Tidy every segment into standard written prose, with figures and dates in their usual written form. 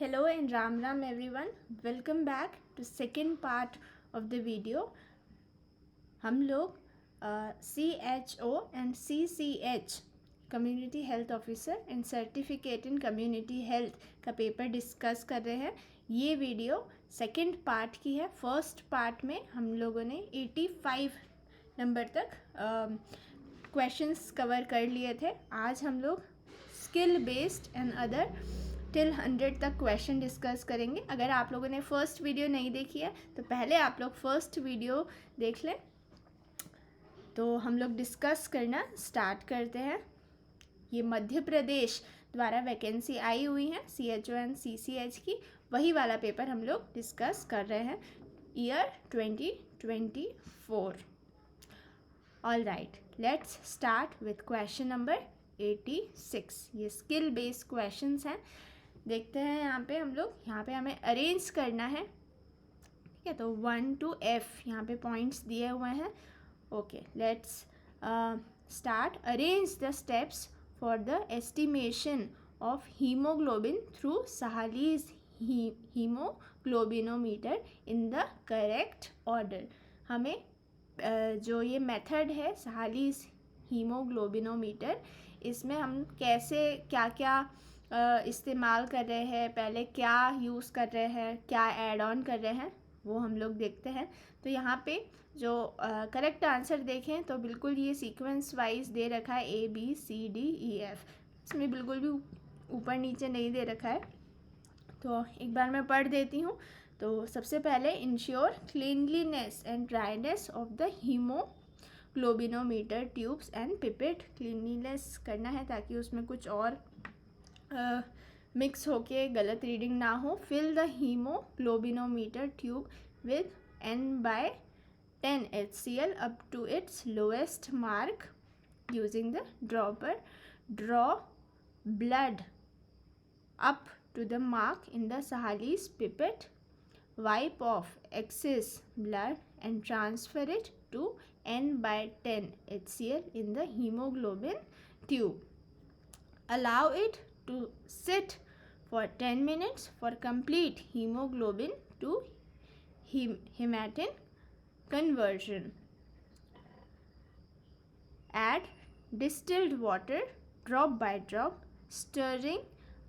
Hello and Ram Ram everyone. Welcome back to second part of the video. हम लोग CHO and CCH community health officer and certificate in community health का paper discuss कर रहे हैं. ये video second part की है. First part में हम लोगों ने 85 नंबर तक क्वेश्चंस कवर कर लिए थे. आज हम लोग skill based and other till 100 तक क्वेश्चन डिस्कस करेंगे. अगर आप लोगों ने फर्स्ट वीडियो नहीं देखी है तो पहले आप लोग फर्स्ट वीडियो देख लें. तो हम लोग डिस्कस करना स्टार्ट करते हैं. ये मध्य प्रदेश द्वारा वैकेंसी आई हुई है CHO एंड CCH की. वही वाला पेपर हम लोग डिस्कस कर रहे हैं year 2024. All right, let's start with question number 86. ये स्किल बेस्ड क्वेश्चंस हैं. देखते हैं यहाँ पे हम लोग. यहाँ पे हमें अरेंज करना है. ठीक है, तो 1 to F यहाँ पे पॉइंट्स दिए हुए हैं. Okay, let's start. Arrange the steps for the estimation of haemoglobin through Sahli's haemoglobinometer in the correct order. हमें जो ये मेथड है सहालीज हीमोग्लोबिनोमीटर, इसमें हम कैसे क्या क्या इस्तेमाल कर रहे हैं, पहले क्या यूज़ कर रहे हैं, क्या ऐड ऑन कर रहे हैं, वो हम लोग देखते हैं. तो यहाँ पे जो करेक्ट आंसर देखें तो बिल्कुल ये सीक्वेंस वाइज दे रखा है ABCDEF. इसमें बिल्कुल भी ऊपर नीचे नहीं दे रखा है. तो एक बार मैं पढ़ देती हूँ. तो सबसे पहले ensure cleanliness and dryness of the haemoglobinometer tubes and pipette. Cleanliness करना है ताकि उसमें कुछ और मिक्स होके गलत रीडिंग ना हो. Fill the haemoglobinometer tube with N/10 HCl up to its lowest mark using the dropper. Draw blood up to the mark in the Sahali's pipette. Wipe off excess blood and transfer it to N/10 HCl in the hemoglobin tube. Allow it to sit for 10 minutes for complete hemoglobin to hematine conversion. Add distilled water drop by drop, stirring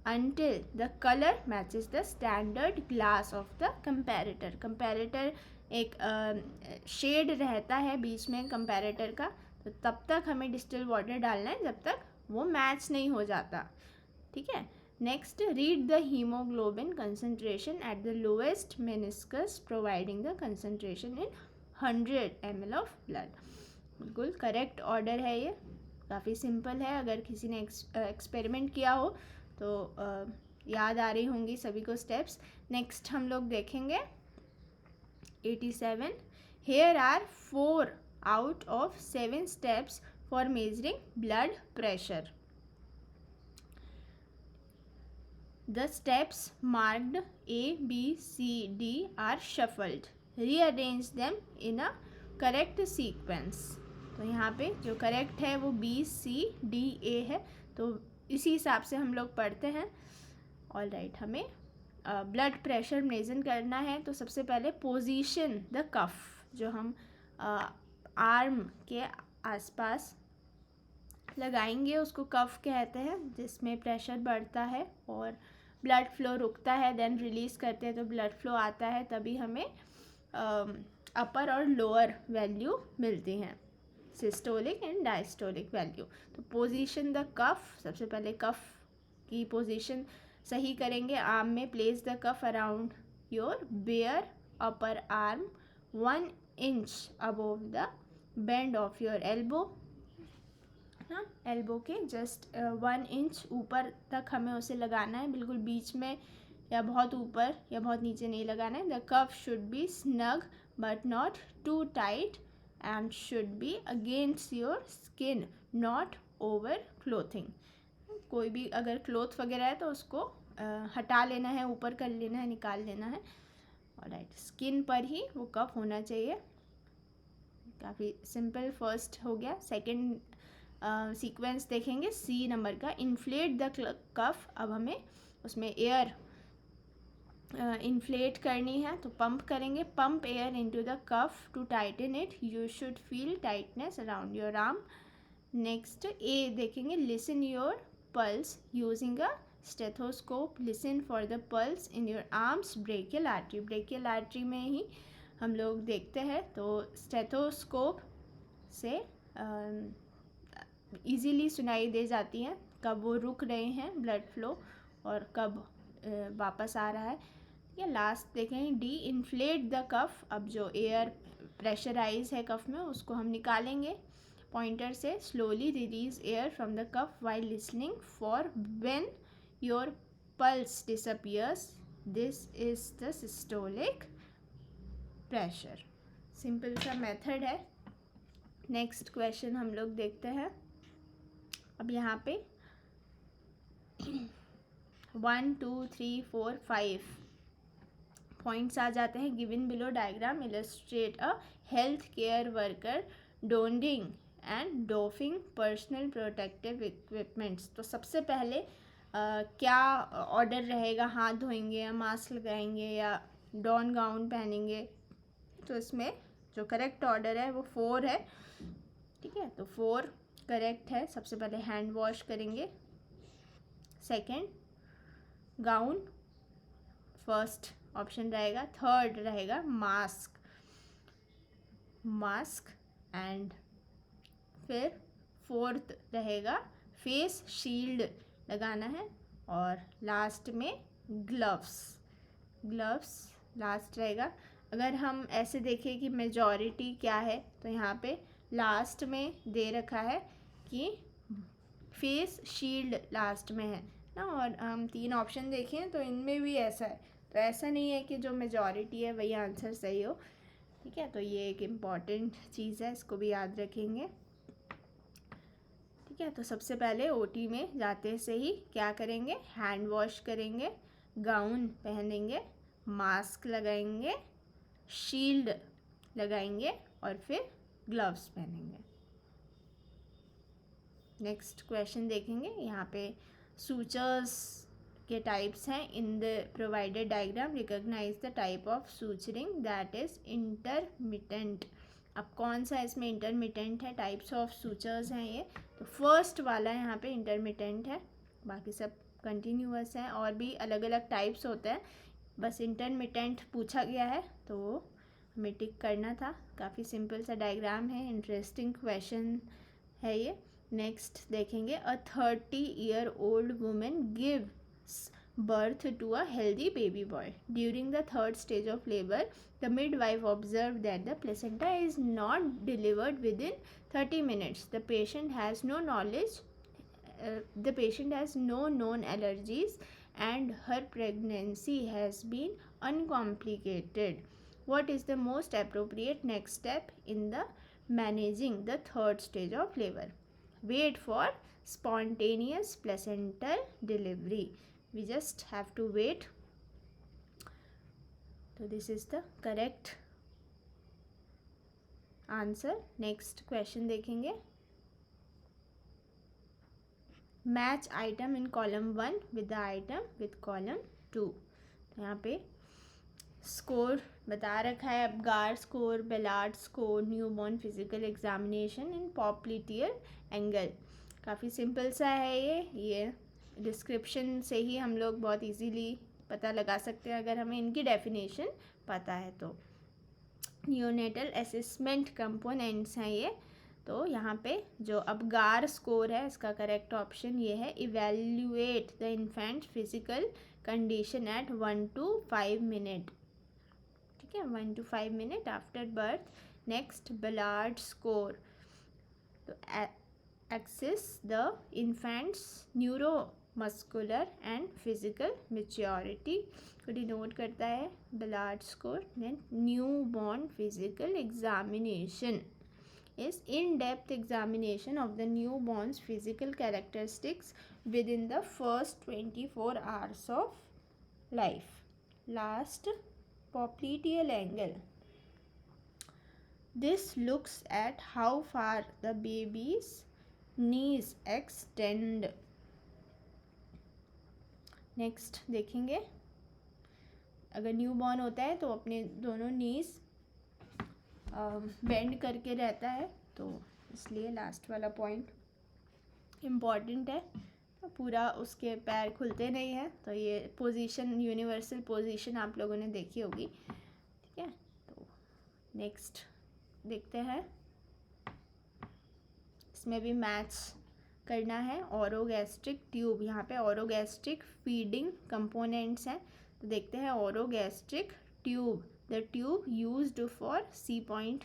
until the color matches the standard glass of the comparator. comparator एक shade रहता है बीच में comparator का, तो तब तक हमें distil water डालना है जब तक वो मैच नहीं हो जाता. ठीक है. Next, read the haemoglobin concentration at the lowest meniscus providing the concentration in 100 ml of blood. बिल्कुल करेक्ट ऑर्डर है ये. काफ़ी सिंपल है. अगर किसी ने एक्सपेरिमेंट किया हो तो याद आ रही होंगी सभी को स्टेप्स. नेक्स्ट हम लोग देखेंगे 87. Here are 4 out of 7 steps for measuring blood pressure. The steps marked A, B, C, D are shuffled. Rearrange them in a correct sequence. तो यहाँ पे जो करेक्ट है वो B, C, D, A है. तो इसी हिसाब से हम लोग पढ़ते हैं. ऑल राइट, हमें ब्लड प्रेशर मेजर करना है. तो सबसे पहले पोजीशन द कफ, जो हम आर्म के आसपास लगाएंगे उसको कफ कहते हैं, जिसमें प्रेशर बढ़ता है और ब्लड फ्लो रुकता है, देन रिलीज़ करते हैं तो ब्लड फ्लो आता है. तभी हमें अपर और लोअर वैल्यू मिलती हैं, सिस्टोलिक एंड डायस्टोलिक वैल्यू. तो पोजीशन द कफ, सबसे पहले कफ की पोजीशन सही करेंगे. आर्म में place the cuff around your bare upper arm 1 inch above the bend of your elbow. हाँ, एल्बो के जस्ट 1 inch ऊपर तक हमें उसे लगाना है. बिल्कुल बीच में या बहुत ऊपर या बहुत नीचे नहीं लगाना है. The cuff should be snug but not too tight and should be against your skin, not over clothing. कोई भी अगर क्लोथ वगैरह है तो उसको हटा लेना है, ऊपर कर लेना है, निकाल लेना है. ऑलराइट, स्किन पर ही वो कफ होना चाहिए. काफ़ी सिंपल फर्स्ट हो गया. सेकंड सीक्वेंस देखेंगे C नंबर का. इन्फ्लेट द कफ. अब हमें उसमें एयर इन्फ्लेट करनी है तो पंप करेंगे, pump air into the cuff to tighten it, you should feel tightness around your arm. Next ए देखेंगे, listen your pulse using a stethoscope, listen for the pulse in your arms, brachial artery, brachial artery में ही हम लोग देखते हैं, तो stethoscope से इजीली सुनाई दे जाती हैं कब वो रुक रहे हैं ब्लड फ्लो और कब वापस आ रहा है। या लास्ट देखें डी, इन्फ्लेट द कफ, अब जो एयर प्रेशराइज है कफ में उसको हम निकालेंगे पॉइंटर से, slowly release air from the cuff while listening for when your pulse disappears, this is the systolic pressure. Simple सा मेथड है। नेक्स्ट क्वेश्चन हम लोग देखते हैं। अब यहाँ पे 1 2 3 4 5 पॉइंट्स आ जाते हैं। Given below diagram illustrate a health care worker donning and doffing personal protective equipments. तो सबसे पहले क्या ऑर्डर रहेगा, हाथ धोएंगे या मास्क लगाएंगे या डॉन गाउन पहनेंगे, तो इसमें जो करेक्ट ऑर्डर है वो 4 है। ठीक है, तो 4 करेक्ट है। सबसे पहले हैंड वॉश करेंगे, सेकंड गाउन फर्स्ट ऑप्शन रहेगा, थर्ड रहेगा मास्क, मास्क एंड फिर फोर्थ रहेगा फेस शील्ड लगाना है, और लास्ट में ग्लव्स, ग्लव्स लास्ट रहेगा। अगर हम ऐसे देखें कि मेजॉरिटी क्या है, तो यहाँ पे लास्ट में दे रखा है कि फेस शील्ड लास्ट में है ना, और हम 3 ऑप्शन देखें तो इनमें भी ऐसा है, तो ऐसा नहीं है कि जो मेजॉरिटी है वही आंसर सही हो। ठीक है, तो ये एक इम्पॉर्टेंट चीज़ है, इसको भी याद रखेंगे। ठीक है, तो सबसे पहले ओटी में जाते से ही क्या करेंगे, हैंड वॉश करेंगे, गाउन पहनेंगे, मास्क लगाएंगे, शील्ड लगाएंगे और फिर ग्लव्स पहनेंगे। नेक्स्ट क्वेश्चन देखेंगे। यहाँ पे सूचर्स के टाइप्स हैं। In the provided diagram recognise the type of suturing that is intermittent. अब कौन सा इसमें इंटरमिटेंट है, टाइप्स ऑफ सूचर्स हैं ये, तो फर्स्ट वाला यहाँ पे इंटरमिटेंट है, बाकी सब कंटिन्यूअस है। और भी अलग अलग टाइप्स होते हैं, बस इंटरमिटेंट पूछा गया है तो वो हमें टिक करना था। काफ़ी सिंपल सा डायग्राम है, इंटरेस्टिंग क्वेश्चन है ये। नेक्स्ट देखेंगे, अ 30-year-old women gives birth to a healthy baby boy. During the third stage of labor, the midwife observed that the placenta is not delivered within 30 minutes. The patient has no knowledge, the patient has no known allergies, and her pregnancy has been uncomplicated. What is the most appropriate next step in the managing the third stage of labor? Wait for spontaneous placental delivery. We just have to wait. So this is the correct answer. Next question देखेंगे, match item in column 1 with the item with column 2। तो यहाँ पे score बता रखा है, Apgar score, Ballard score, newborn physical examination in popliteal angle. काफ़ी simple सा है ये डिस्क्रिप्शन से ही हम लोग बहुत इजीली पता लगा सकते हैं अगर हमें इनकी डेफिनेशन पता है तो। न्यूनेटल असेसमेंट कंपोनेंट्स हैं ये। तो यहाँ पे जो अबगार स्कोर है इसका करेक्ट ऑप्शन ये है, evaluate the infant physical condition at 1 to 5 minute. ठीक है, 1 to 5 minute after birth. Next Ballard score, तो assess the infant's neuromuscular and physical maturity को डिनोट करता है Ballard score. Then newborn physical examination is in-depth examination of the newborn's physical characteristics within the first 24 hours of life. Last, popliteal angle. This looks at how far the baby's knees extend. Next देखेंगे, अगर new born होता है तो अपने दोनों नीज bend करके रहता है, तो इसलिए लास्ट वाला पॉइंट इम्पॉर्टेंट है। तो पूरा उसके पैर खुलते नहीं हैं, तो ये पोजीशन, यूनिवर्सल पोजीशन आप लोगों ने देखी होगी, ठीक है। तो नेक्स्ट देखते हैं, इसमें भी मैच करना है। ओरोगैस्ट्रिक ट्यूब, यहाँ पे ओरोगैस्ट्रिक फीडिंग कंपोनेंट्स हैं, तो देखते हैं orogastric tube, the tube used for C point,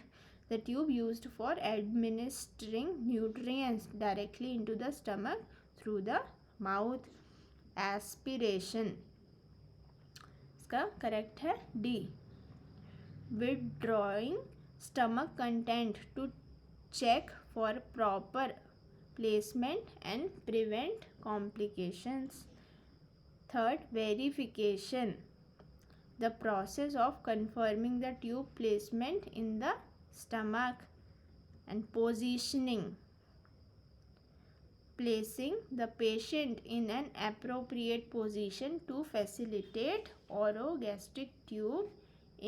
the tube used for administering nutrients directly into the stomach through the mouth aspiration। इसका करेक्ट है D. withdrawing stomach content to check for proper placement and prevent complications। third, verification, the process of confirming the tube placement in the stomach and positioning, placing the patient in an appropriate position to facilitate orogastric tube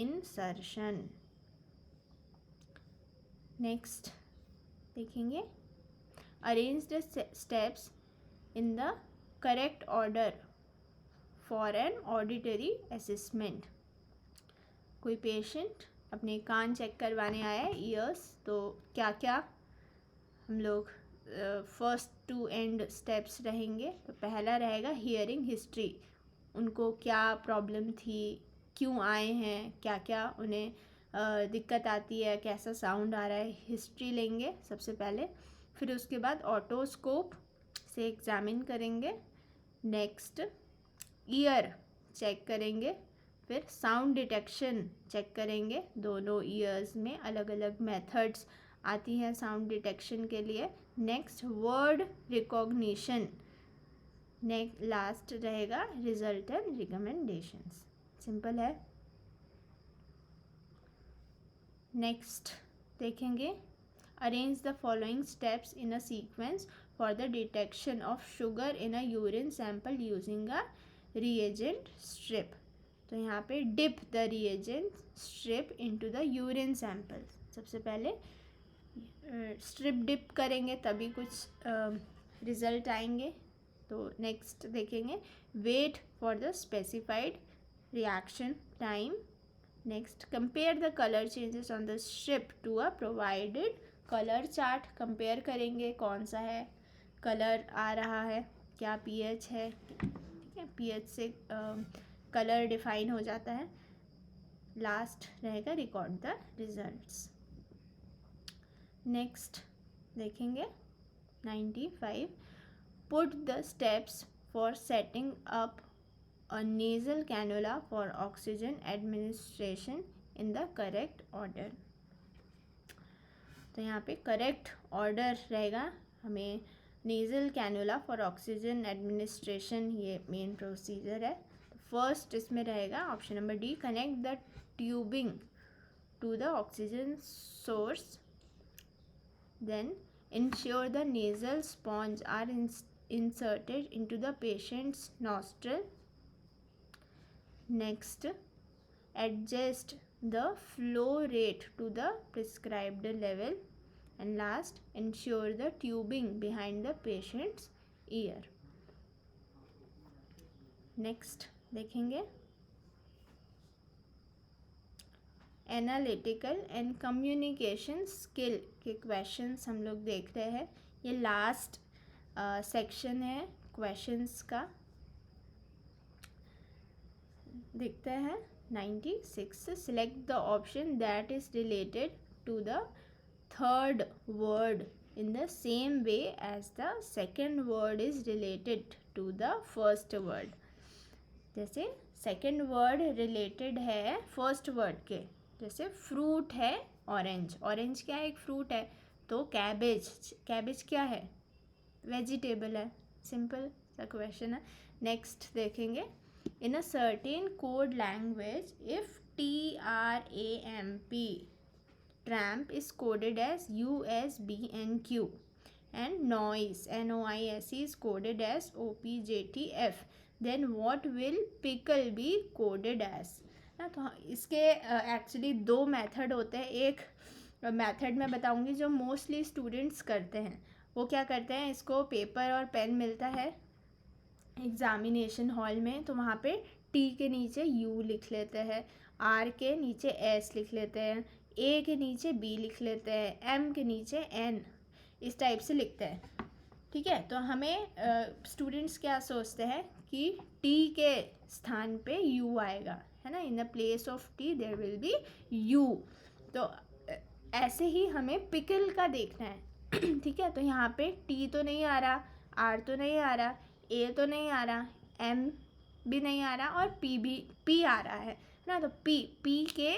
insertion। next देखेंगे, arrange the steps in the correct order for an auditory assessment। कोई patient अपने कान check करवाने आया है, years, तो क्या क्या हम लोग फर्स्ट टू एंड स्टेप्स रहेंगे। तो पहला रहेगा हियरिंग हिस्ट्री, उनको क्या प्रॉब्लम थी, क्यों आए हैं, क्या क्या उन्हें दिक्कत आती है, कैसा साउंड आ रहा है, हिस्ट्री लेंगे सबसे पहले। फिर उसके बाद ऑटोस्कोप से एग्जामिन करेंगे। नेक्स्ट ईयर चेक करेंगे, फिर साउंड डिटेक्शन चेक करेंगे, दोनों ईयर्स में अलग अलग मेथड्स आती हैं साउंड डिटेक्शन के लिए। नेक्स्ट वर्ड रिकॉग्निशन, लास्ट रहेगा रिजल्ट एंड रिकमेंडेशंस। सिंपल है। नेक्स्ट देखेंगे, arrange the following steps in a sequence for the detection of sugar in a urine sample using a reagent strip. तो यहाँ पे dip the reagent strip into the urine sample, सबसे पहले strip dip करेंगे तभी कुछ result आएंगे। तो नेक्स्ट देखेंगे, wait for the specified reaction time. Next compare the colour changes on the strip to a provided colour chart, compare करेंगे कौन सा है कलर आ रहा है, क्या पीएच है, ठीक है, पीएच से कलर डिफाइन हो जाता है। लास्ट रहेगा रिकॉर्ड द रिजल्ट्स। नेक्स्ट देखेंगे 95, put the steps for setting up a nasal cannula for oxygen administration in the correct order. तो यहाँ पे करेक्ट ऑर्डर रहेगा, हमें nasal cannula for oxygen administration, ये मेन प्रोसीजर है। फर्स्ट इसमें रहेगा option number D, connect the tubing to the oxygen source, then ensure the nasal sponge are inserted into the patient's nostril. Next adjust the flow rate to the prescribed level, and last ensure the tubing behind the patients year. Next देखेंगे, analytical and communication skill के questions हम लोग देख रहे हैं। ये last section है questions का। देखते हैं 96, select the option that is related to the third word in the same way as the second word is related to the first word। जैसे सेकेंड वर्ड रिलेटेड है फर्स्ट वर्ड के, जैसे fruit है orange, orange क्या है, एक fruit है। तो कैबेज, कैबेज क्या है, वेजिटेबल है। सिंपल सा क्वेश्चन है। नेक्स्ट देखेंगे, in a certain code language if TRAMP tramp is coded as USBNQ and noise NOISE is coded as OPJTF, then what will pickle be coded as ना। तो इसके actually दो method होते हैं। एक मेथड मैं बताऊंगी जो मोस्टली स्टूडेंट्स करते हैं। वो क्या करते हैं, इसको पेपर और पेन मिलता है एग्ज़ामिनेशन हॉल में, तो वहाँ पे टी के नीचे यू लिख लेते हैं, आर के नीचे एस लिख लेते हैं, ए के नीचे बी लिख लेते हैं, एम के नीचे एन, इस टाइप से लिखते हैं। ठीक है, तो हमें स्टूडेंट्स क्या सोचते हैं कि टी के स्थान पे यू आएगा, है ना, in the place of T there will be U. तो ऐसे ही हमें पिकल का देखना है। ठीक है, तो यहाँ पे टी तो नहीं आ रहा, आर तो नहीं आ रहा, ए तो नहीं आ रहा, एम भी नहीं आ रहा, और पी आ रहा है ना। तो पी के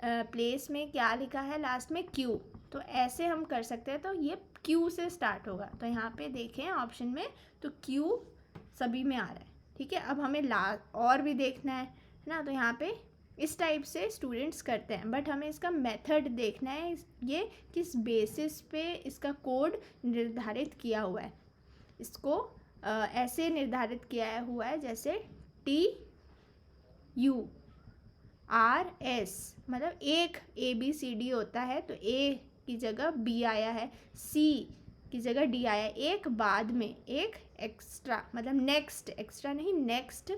प्लेस में क्या लिखा है लास्ट में, क्यू। तो ऐसे हम कर सकते हैं। तो ये क्यू से स्टार्ट होगा। तो यहाँ पे देखें ऑप्शन में, तो क्यू सभी में आ रहा है। ठीक है, अब हमें और भी देखना है ना। तो यहाँ पे इस टाइप से स्टूडेंट्स करते हैं, बट हमें इसका मेथड देखना है, ये किस बेसिस पे इसका कोड निर्धारित किया हुआ है। इसको ऐसे निर्धारित किया हुआ है जैसे टी यू आर एस, मतलब एक ए बी सी डी होता है, तो ए की जगह बी आया है, सी की जगह डी आया है, एक बाद में एक एक्स्ट्रा, मतलब नेक्स्ट, एक्स्ट्रा नहीं नेक्स्ट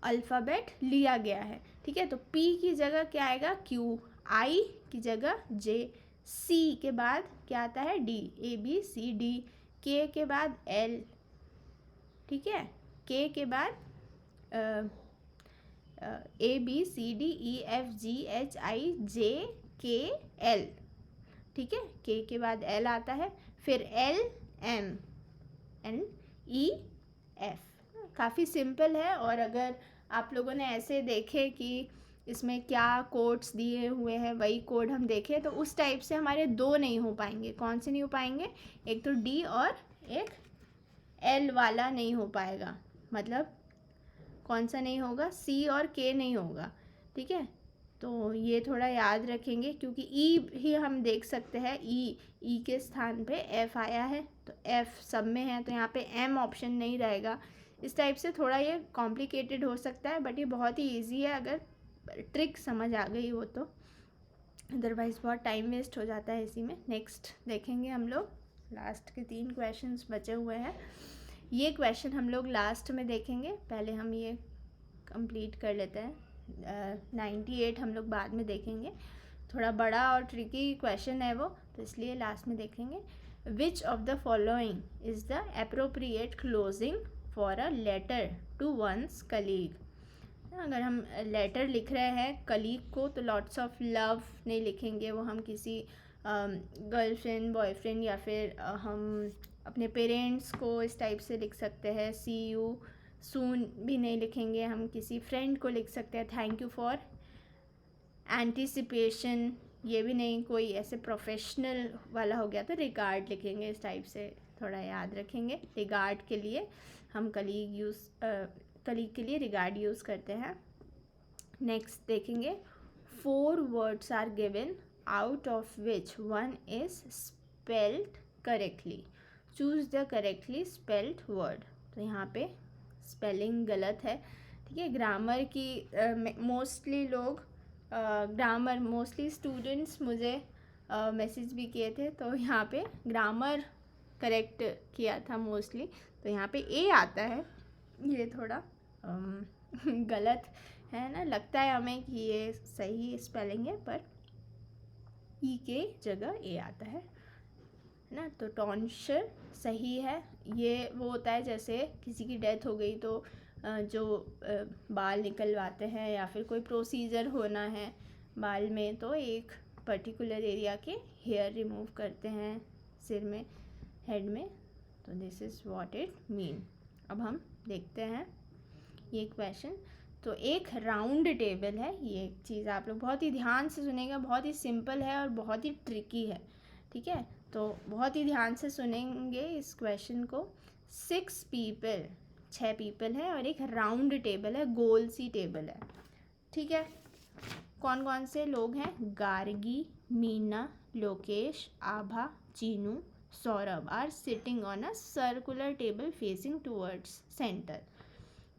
अल्फ़ाबेट लिया गया है। ठीक है, तो पी की जगह क्या आएगा, क्यू, आई की जगह जे, सी के बाद क्या आता है, D, A B C D, K के बाद एल, ठीक है, के के बाद A B C D E F G H I J K L. ठीक है, के के बाद एल आता है, फिर L M N E F. काफ़ी सिंपल है। और अगर आप लोगों ने ऐसे देखे कि इसमें क्या कोड्स दिए हुए हैं, वही कोड हम देखें, तो उस टाइप से हमारे दो नहीं हो पाएंगे। कौन से नहीं हो पाएंगे, एक तो डी और एक एल वाला नहीं हो पाएगा। मतलब कौन सा नहीं होगा, सी और के नहीं होगा। ठीक है, तो ये थोड़ा याद रखेंगे, क्योंकि ई ही हम देख सकते हैं, ई के स्थान पे एफ़ आया है, तो एफ़ सब में है, तो यहाँ पे एम ऑप्शन नहीं रहेगा। इस टाइप से थोड़ा ये कॉम्प्लिकेटेड हो सकता है, बट ये बहुत ही ईजी है अगर ट्रिक समझ आ गई हो तो। अदरवाइज़ बहुत टाइम वेस्ट हो जाता है इसी में। नेक्स्ट देखेंगे हम लोग, लास्ट के 3 क्वेश्चंस बचे हुए हैं। ये क्वेश्चन हम लोग लास्ट में देखेंगे, पहले हम ये कंप्लीट कर लेते हैं। 98 हम लोग बाद में देखेंगे, थोड़ा बड़ा और ट्रिकी क्वेश्चन है वो, तो इसलिए लास्ट में देखेंगे। Which of the following is the appropriate closing for a letter to one's colleague. अगर हम लेटर लिख रहे हैं कलीग को, तो लॉट्स ऑफ लव नहीं लिखेंगे, वो हम किसी गर्लफ्रेंड बॉयफ्रेंड या फिर हम अपने पेरेंट्स को इस टाइप से लिख सकते हैं। सी यू सून भी नहीं लिखेंगे, हम किसी फ्रेंड को लिख सकते हैं। थैंक यू फॉर एंटिसिपेशन, ये भी नहीं, कोई ऐसे प्रोफेशनल वाला हो गया तो रिगार्ड लिखेंगे, इस टाइप से थोड़ा याद रखेंगे। रिगार्ड के लिए हम कलीग के लिए रिगार्ड यूज़ करते हैं। नेक्स्ट देखेंगे, 4 words are given out of which 1 is spelled correctly, choose the correctly spelled word. तो यहाँ पे स्पेलिंग गलत है। ठीक है, ग्रामर की मोस्टली लोग ग्रामर मोस्टली स्टूडेंट्स मुझे मैसेज भी किए थे, तो यहाँ पे ग्रामर करेक्ट किया था मोस्टली, तो यहाँ पे ए आता है। ये थोड़ा गलत है ना, लगता है हमें कि ये सही स्पेलिंग है, पर ई के जगह ए आता है ना। तो टॉन्शर सही है। ये वो होता है जैसे किसी की डेथ हो गई तो जो बाल निकलवाते हैं या फिर कोई प्रोसीजर होना है बाल में, तो एक पर्टिकुलर एरिया के हेयर रिमूव करते हैं सिर में, हेड में। तो this is what it mean. अब हम देखते हैं ये क्वेश्चन। तो एक राउंड टेबल है, ये एक चीज़ आप लोग बहुत ही ध्यान से सुनेंगे, बहुत ही सिंपल है और बहुत ही ट्रिकी है। ठीक है, तो बहुत ही ध्यान से सुनेंगे इस क्वेश्चन को। 6 पीपल, 6 पीपल है और एक राउंड टेबल है, गोल सी टेबल है। ठीक है, कौन कौन से लोग हैं, Gargi, Meena, Lokesh, Abha, Chinu, Saurabh are sitting on a circular table facing towards centre.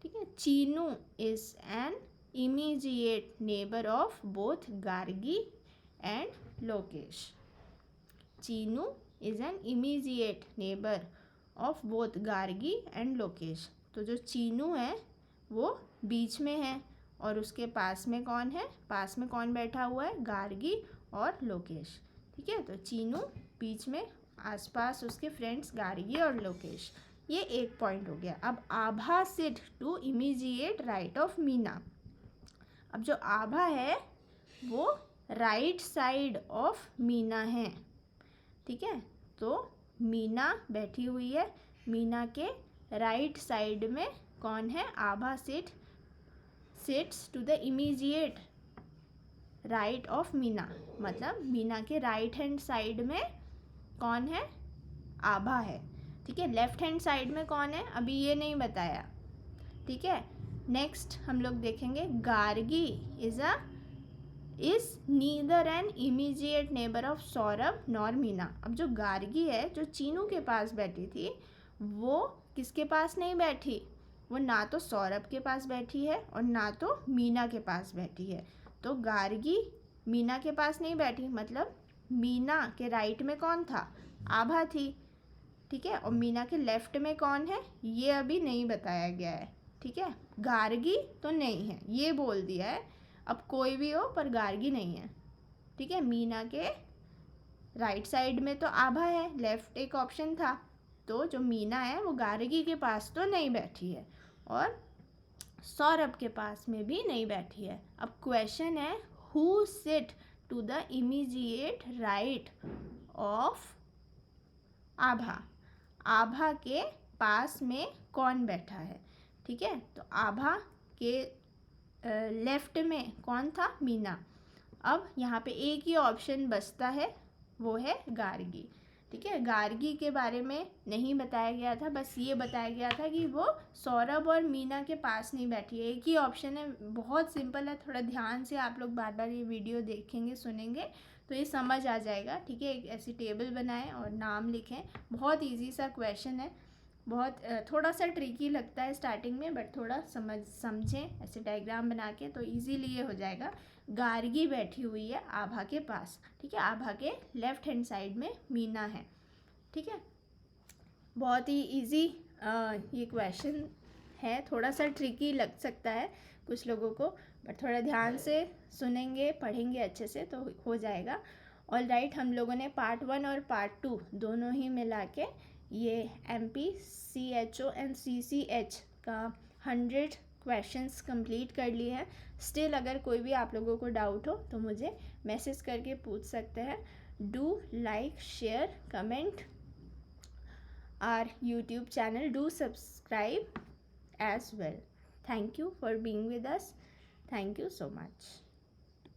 ठीक है. Chinu is an immediate neighbour of both Gargi and Lokesh. Chinu is an immediate neighbour of both Gargi and Lokesh. तो जो चीनू है वो बीच में है और उसके पास में कौन है, पास में कौन बैठा हुआ है, गार्गी और लोकेश. ठीक है. तो चीनू बीच में, आसपास उसके फ्रेंड्स गार्गी और लोकेश. ये एक पॉइंट हो गया. अब Abha sit to immediate right of Meena. अब जो आभा है वो राइट साइड ऑफ मीना है. ठीक है. तो मीना बैठी हुई है, मीना के राइट साइड में कौन है, Abha sits to the immediate right of Meena. मतलब मीना के राइट हैंड साइड में कौन है, आभा है. ठीक है. लेफ्ट हैंड साइड में कौन है अभी ये नहीं बताया. ठीक है. नेक्स्ट हम लोग देखेंगे Gargi is neither an immediate neighbour of Saurabh nor Meena. अब जो गार्गी है जो चीनू के पास बैठी थी वो किसके पास नहीं बैठी, वो ना तो सौरभ के पास बैठी है और ना तो मीना के पास बैठी है. तो गार्गी मीना के पास नहीं बैठी, मतलब मीना के राइट में कौन था, आभा थी. ठीक है. और मीना के लेफ्ट में कौन है ये अभी नहीं बताया गया है. ठीक है. गार्गी तो नहीं है ये बोल दिया है. अब कोई भी हो पर गार्गी नहीं है. ठीक है. मीना के राइट साइड में तो आभा है, लेफ्ट एक ऑप्शन था. तो जो मीना है वो गार्गी के पास तो नहीं बैठी है और सौरभ के पास में भी नहीं बैठी है. अब क्वेश्चन है who sit to the immediate right of Abha. Abha के पास में कौन बैठा है. ठीक है. तो आभा के लेफ्ट में कौन था, मीना. अब यहाँ पे एक ही ऑप्शन बचता है वो है गार्गी. ठीक है. गार्गी के बारे में नहीं बताया गया था, बस ये बताया गया था कि वो सौरभ और मीना के पास नहीं बैठी है. एक ही ऑप्शन है, बहुत सिंपल है. थोड़ा ध्यान से आप लोग बार बार ये वीडियो देखेंगे सुनेंगे तो ये समझ आ जाएगा. ठीक है. एक ऐसी टेबल बनाएं और नाम लिखें. बहुत इजी सा क्वेश्चन है, बहुत थोड़ा सा ट्रिकी लगता है स्टार्टिंग में बट थोड़ा समझें ऐसे डायग्राम बना के तो इजीली ये हो जाएगा. गार्गी बैठी हुई है आभा के पास. ठीक है. आभा के लेफ्ट हैंड साइड में मीना है. ठीक है. बहुत ही इजी ये क्वेश्चन है. थोड़ा सा ट्रिकी लग सकता है कुछ लोगों को बट थोड़ा ध्यान से सुनेंगे पढ़ेंगे अच्छे से तो हो जाएगा. All right. हम लोगों ने पार्ट 1 और पार्ट 2 दोनों ही मिला के ये MP CHO एंड CCH का 100 क्वेश्चंस कंप्लीट कर लिए हैं. स्टिल अगर कोई भी आप लोगों को डाउट हो तो मुझे मैसेज करके पूछ सकते हैं. Do like share comment our YouTube channel. Do subscribe as well. Thank you for being with us. Thank you so much.